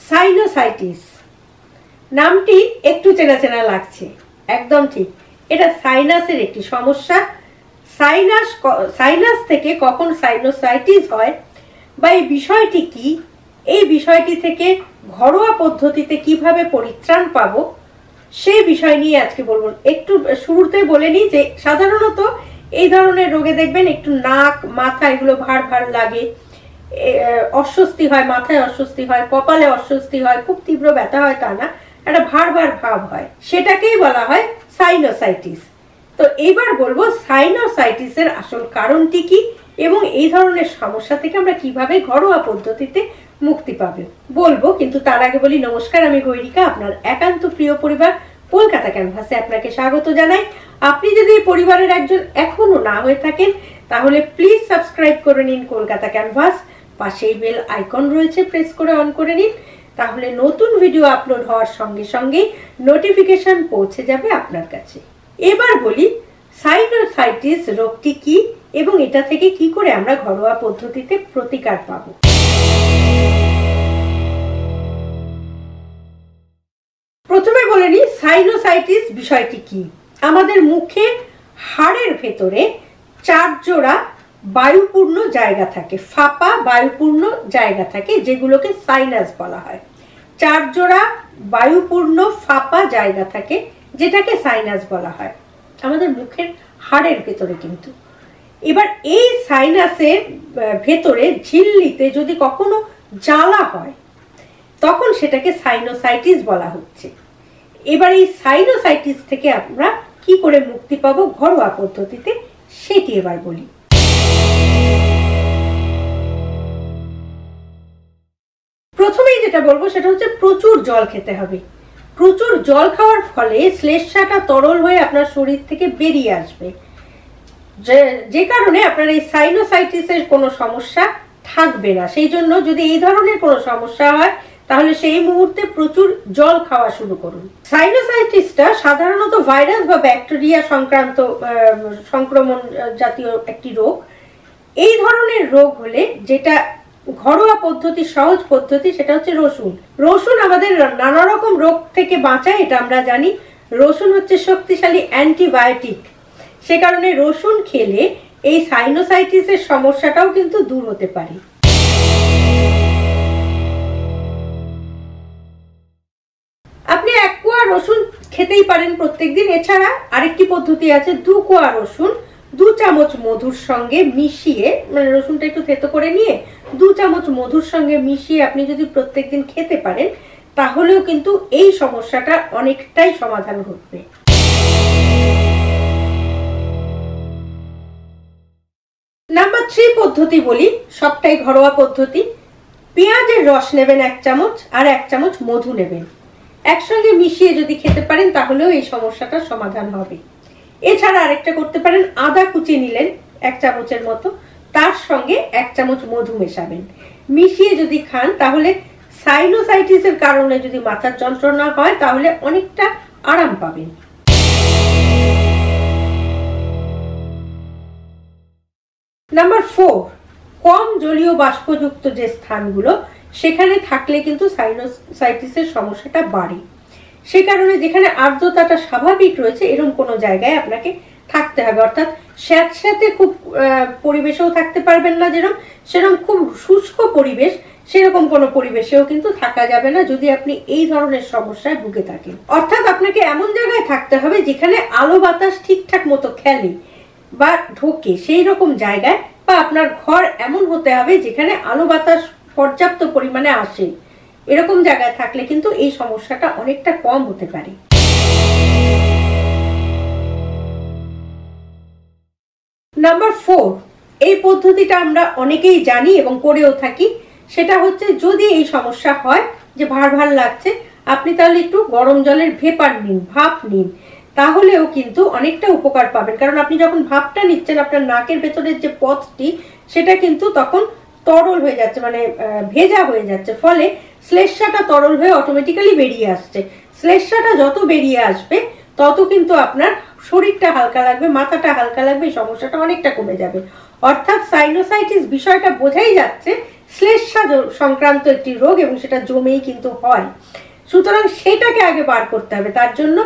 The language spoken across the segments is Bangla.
সাইনোসাইটিস নামটি একটু চেনা চেনা লাগছে, একদম ঠিক। এটা সাইনাসের একটি সমস্যা। সাইনাস থেকে কখন সাইনোসাইটিস হয় বা এই বিষয়টি কি, এই বিষয়টি থেকে ঘরোয়া পদ্ধতিতে কিভাবে পরিত্রাণ পাবো সেই বিষয় নিয়ে আজকে বলবো। একটু শুরুতে বলে নিই যে সাধারণত এই ধরনের রোগে দেখবেন একটু নাক, মাথা এগুলো ভার ভার লাগে, অস্বস্তি হয়, মাথায় অস্বস্তি হয়, কপালে অস্বস্তি হয়, খুব তীব্র ব্যথা হয় তা না, একটা ভার ভার ভাব হয়, সেটাকেই বলা হয় সাইনোসাইটিস। তো এবার বলবো সাইনোসাইটিসের আসল কারণটি কি এবং এই ধরনের সমস্যা থেকে আমরা কিভাবে ঘরোয়া পদ্ধতিতে মুক্তি পাবে বলবো। কিন্তু তার আগে বলি নমস্কার, আমি গৈরিকা, আপনার একান্ত প্রিয় পরিবার কলকাতা ক্যানভাসে আপনাকে স্বাগত জানাই। আপনি যদি এই পরিবারের একজন এখনো না হয়ে থাকেন তাহলে প্লিজ সাবস্ক্রাইব করে নিন কলকাতা ক্যানভাস, পাশেই বেল আইকন রয়েছে, প্রেস করে অন করে নিন, তাহলে নতুন ভিডিও আপলোড হওয়ার সঙ্গে সঙ্গে নোটিফিকেশন পৌঁছে যাবে আপনার কাছে। এবার বলি সাইনোসাইটিস রোগটি কি এবং এটা থেকে কি করে আমরা ঘরোয়া পদ্ধতিতে প্রতিকার পাবো। প্রথমে বলে নিই সাইনোসাইটিস বিষয়টি কি। আমাদের মুখে হাড়ের ভেতরে 4 জোড়া বায়ুপূর্ণ জায়গা থাকে, ফাঁপা বায়ুপূর্ণ জায়গা থাকে, যেগুলোকে সাইনাস বলা হয়। 4 জোড়া বায়ুপূর্ণ ফাঁপা জায়গা থাকে যেটাকে সাইনাস বলা হয় আমাদের মুখের হাড়ের ভেতরে। কিন্তু এবার এই সাইনাসের ভেতরে ঝিল্লিতে যদি কখনো জ্বালা হয় তখন সেটাকে সাইনোসাইটিস বলা হচ্ছে। এবার এই সাইনোসাইটিস থেকে আমরা কি করে মুক্তি পাবো ঘরোয়া পদ্ধতিতে সেটি এবার বলি। প্রথমেই যেটা বলবো সেটা হচ্ছে প্রচুর জল খেতে হবে। প্রচুর জল খাওয়ার ফলে শ্লেষ্মাটা তরল হয়ে আপনার শরীর থেকে বেরিয়ে আসবে, যে কারণে আপনার এই সাইনোসাইটিসের কোনো সমস্যা থাকবে না। সেই জন্য যদি এই ধরনের কোনো সমস্যা হয় তাহলে সেই মুহূর্তে প্রচুর জল খাওয়া শুরু করুন। সাইনোসাইটিসটা সাধারণত ভাইরাস বা ব্যাকটেরিয়া সংক্রান্ত সংক্রমণ জাতীয় একটি রোগ। এই ধরনের রোগ হলে যেটা ঘরোয়া পদ্ধতি, সহজ পদ্ধতি, সেটা হচ্ছে রসুন। রসুন আমাদের নানা রকম রোগ থেকে বাঁচায়, এটা আমরা জানি। রসুন হচ্ছে শক্তিশালী অ্যান্টিবায়োটিক, সে কারণে রসুন খেলে এই সাইনোসাইটিসের সমস্যাটাও কিন্তু দূর হতে পারে। আপনি 1 কোয়া রসুন খেতেই পারেন প্রত্যেকদিন। এছাড়া আরেকটি পদ্ধতি আছে, 2 কোয়া রসুন 2 চামচ মধুর সঙ্গে মিশিয়ে, মানে রসুনটা একটু থেতো করে নিয়ে 2 চামচ মধুর সঙ্গে মিশিয়ে আপনি যদি প্রত্যেকদিন খেতে পারেন তাহলেও কিন্তু এই সমস্যাটা অনেকটাই সমাধান ঘটবে। নাম্বার 3 পদ্ধতি বলি, সবটাই ঘরোয়া পদ্ধতি। পেঁয়াজের রস নেবেন 1 চামচ আর 1 চামচ মধু নেবেন, একসঙ্গে মিশিয়ে যদি খেতে পারেন তাহলেও এই সমস্যাটার সমাধান হবে। এছাড়া আরেকটা করতে পারেন, আদা কুচি নিলেন 1 চামচের মতো, তার সঙ্গে 1 চামচ মধু মেশাবেন, মিশিয়ে যদি খান তাহলে সাইনোসাইটিসের কারণে যদি মাথার যন্ত্রণা হয় তাহলে অনেকটা আরাম পাবেন। নাম্বার 4, কম জলীয় বাষ্পযুক্ত যে স্থানগুলো সেখানে থাকলে কিন্তু সাইনোসাইটিসের সমস্যাটা বাড়ে। সে কারণে যেখানে আর্দ্রতাটা স্বাভাবিক রয়েছে এরকম কোনো জায়গায় আপনাকে থাকতে হবে, অর্থাৎ স্যাঁতস্যাঁতে খুব পরিবেশেও থাকতে পারবেন না, সেরকম খুব শুষ্ক পরিবেশ সেরকম কোনো পরিবেশেও কিন্তু থাকা যাবে না যদি আপনি এই ধরনের সমস্যায় ভুগে থাকেন। অর্থাৎ আপনাকে এমন জায়গায় থাকতে হবে যেখানে আলো বাতাস ঠিকঠাক মতো খেলে বা ঢোকে, সেই রকম জায়গায়, বা আপনার ঘর এমন হতে হবে যেখানে আলো বাতাস পর্যাপ্ত পরিমাণে আসে। এরকম জায়গায় থাকলে কিন্তু এই সমস্যাটা অনেকটা কম হতে পারে। নাম্বার 4, এই পদ্ধতিটা আমরা অনেকেই জানি এবং করেও থাকি। সেটা হচ্ছে যদি এই সমস্যা হয় যে ভার ভার লাগছে, আপনি তাহলে একটু গরম জলের ভেপার নিন, ভাপ নিন, তাহলেও কিন্তু অনেকটা উপকার পাবেন। কারণ আপনি যখন ভাপটা নিচ্ছেন আপনার নাকের ভেতরের যে পথটি সেটা কিন্তু তখন তরল হয়ে যাচ্ছে, মানে ভেজা হয়ে যাচ্ছে, ফলে শ্লেষ্মাটা তরল হয়ে অটোমেটিক্যালি বেরিয়ে আসছে। শ্লেষ্মাটা যত বেরিয়ে আসবে তত কিন্তু আপনার শরীরটা হালকা লাগবে, মাথাটা হালকা লাগবে, এই সমস্যাটা অনেকটা কমে যাবে। অর্থাৎ সাইনোসাইটিস বিষয়টা বোঝাই যাচ্ছে শ্লেষ্মা সংক্রান্ত একটি রোগ এবং সেটা জমেই কিন্তু হয়। সুতরাং সেটাকে আগে বার করতে হবে। তার জন্য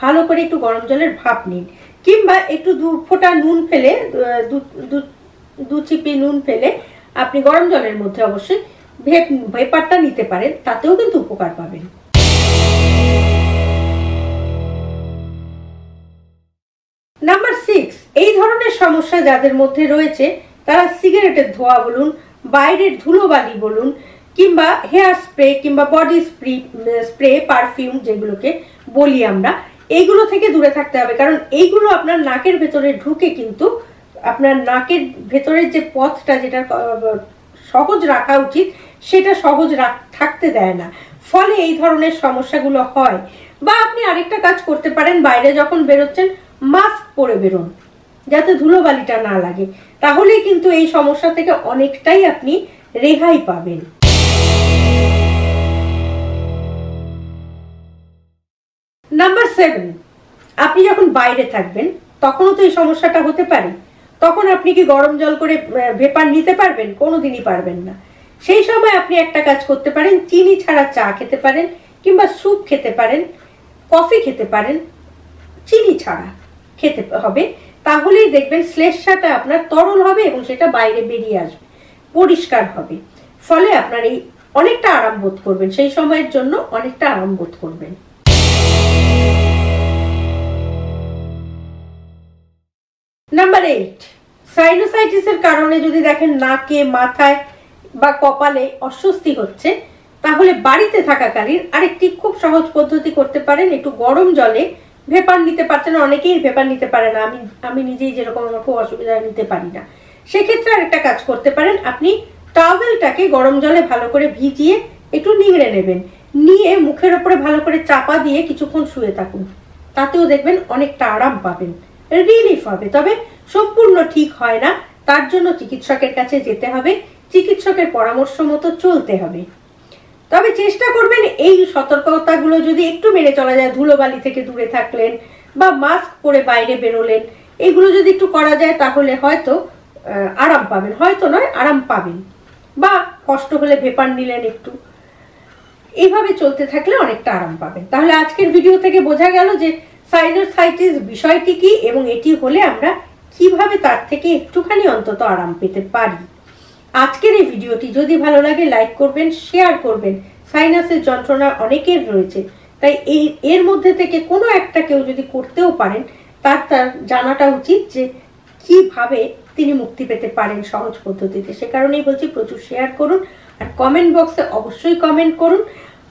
ভালো করে একটু গরম জলের ভাপ নিন, কিংবা একটু 2 ফোঁটা নুন ফেলে, 2 চিপি নুন ফেলে আপনি গরম জলের মধ্যে অবশ্যই ভেপারটা নিতে পারেন, তাতেও কিন্তু উপকার পাবেন। নাম্বার 6, এই ধরনের সমস্যা যাদের মধ্যে রয়েছে তারা সিগারেটের ধোঁয়া বলুন, বাইরের ধুলোবালি বলুন, কিংবা হেয়ার স্প্রে কিংবা বডি স্প্রে পারফিউম যেগুলোকে বলি আমরা, এইগুলো থেকে দূরে থাকতে হবে। কারণ এইগুলো আপনার নাকের ভেতরে ঢুকে কিন্তু আপনার নাকের ভেতরের যে পথটা, যেটা সহজ রাখা উচিত, সেটা সহজ থাকতে দেয় না, ফলে এই ধরনের সমস্যাগুলো হয়। বা আপনি আরেকটা কাজ করতে পারেন, বাইরে যখন বেরোচ্ছেন মাস্ক পরে বেরোন, যাতে ধুলোবালিটা না লাগে, তাহলেই কিন্তু এই সমস্যা থেকে অনেকটাই আপনি রেহাই পাবেন। নাম্বার 7, আপনি যখন বাইরে থাকবেন তখনও তো এই সমস্যাটা হতে পারে। তখন আপনি কি গরম জল করে ভেপার নিতে পারবেন? কোনোদিনই পারবেন না। সেই সময় আপনি একটা কাজ করতে পারেন, চিনি ছাড়া চা খেতে পারেন, কিংবা স্যুপ খেতে পারেন, কফি খেতে পারেন, চিনি ছাড়া খেতে হবে। তাহলেই দেখবেন শ্লেষ্মাটা আপনার তরল হবে এবং সেটা বাইরে বেরিয়ে আসবে, পরিষ্কার হবে। ফলে আপনার এই অনেকটা আরাম বোধ করবেন, সেই সময়ের জন্য অনেকটা আরাম বোধ করবেন। নাম্বার 8, সাইনোসাইটিসের কারণে যদি দেখেন নাকে, মাথায় বা কপালে অস্বস্তি হচ্ছে, তাহলে বাড়িতে থাকাকালীন আরেকটি খুব সহজ পদ্ধতি করতে পারেন। একটু গরম জলে ভেপার নিতে পারছেন, অনেকেই ভেপার নিতে পারে না, আমি নিজেই যেরকম আমার খুব অসুবিধা নিতে পারি না, সেক্ষেত্রে আরেকটা কাজ করতে পারেন, আপনি টাওয়েলটাকে গরম জলে ভালো করে ভিজিয়ে একটু নিংড়ে নেবেন, নিয়ে মুখের ওপরে ভালো করে চাপা দিয়ে কিছুক্ষণ শুয়ে থাকুন, তাতেও দেখবেন অনেকটা আরাম পাবেন, রিলিফ হবে। তবে সম্পূর্ণ ঠিক হয় না, তার জন্য চিকিৎসকের কাছে যেতে হবে, চিকিৎসকের পরামর্শ মতো চলতে হবে। তবে চেষ্টা করবেন এই সতর্কতাগুলো যদি একটু মেনে চলা যায়, ধুলোবালি থেকে দূরে থাকলেন বা মাস্ক পরে বাইরে বেরোলেন, এগুলো যদি একটু করা যায় তাহলে হয়তো আরাম পাবেন, হয়তো নয় আরাম পাবেন। বা কষ্ট হলে ভেপার নিলেন একটু, এইভাবে চলতে থাকলে অনেকটা আরাম পাবেন। তাহলে আজকের ভিডিও থেকে বোঝা গেল যে সাইনোসাইটিস বিষয়টি কি এবং এটি হলে আমরা কিভাবে তার থেকে একটুখানি অন্তত আরাম পেতে পারি। আজকের এই ভিডিওটি যদি ভালো লাগে লাইক করবেন, শেয়ার করবেন। সাইনাসের যন্ত্রণা অনেকের রয়েছে, তাই এর মধ্যে থেকে কোনো একটা কেউ যদি করতেও পারেন, তার জানাটা উচিত যে কিভাবে তিনি মুক্তি পেতে পারেন সহজ পদ্ধতিতে। সে কারণেই বলছি প্রচুর শেয়ার করুন, আর কমেন্ট বক্সে অবশ্যই কমেন্ট করুন।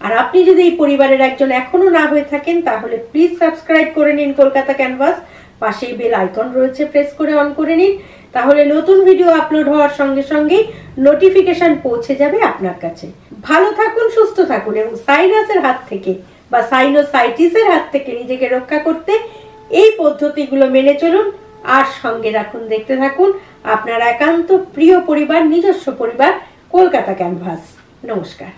আর আপনি যদি এই পরিবারের একজন এখনো না হয়ে থাকেন, তাহলে প্লিজ সাবস্ক্রাইব করে নিন কলকাতা ক্যানভাস, পাশেই বেল আইকন রয়েছে, প্রেস করে অন করে নিন, তাহলে নতুন ভিডিও আপলোড হওয়ার সঙ্গে সঙ্গেই নোটিফিকেশন পৌঁছে যাবে আপনার কাছে। ভালো থাকুন, সুস্থ থাকুন এবং সাইনাসের হাত থেকে বা সাইনোসাইটিসের হাত থেকে নিজেকে রক্ষা করতে এই পদ্ধতিগুলো মেনে চলুন, আর সঙ্গে রাখুন, দেখতে থাকুন আপনার একান্ত প্রিয় পরিবার, নিজস্ব পরিবার কলকাতা ক্যানভাস। নমস্কার।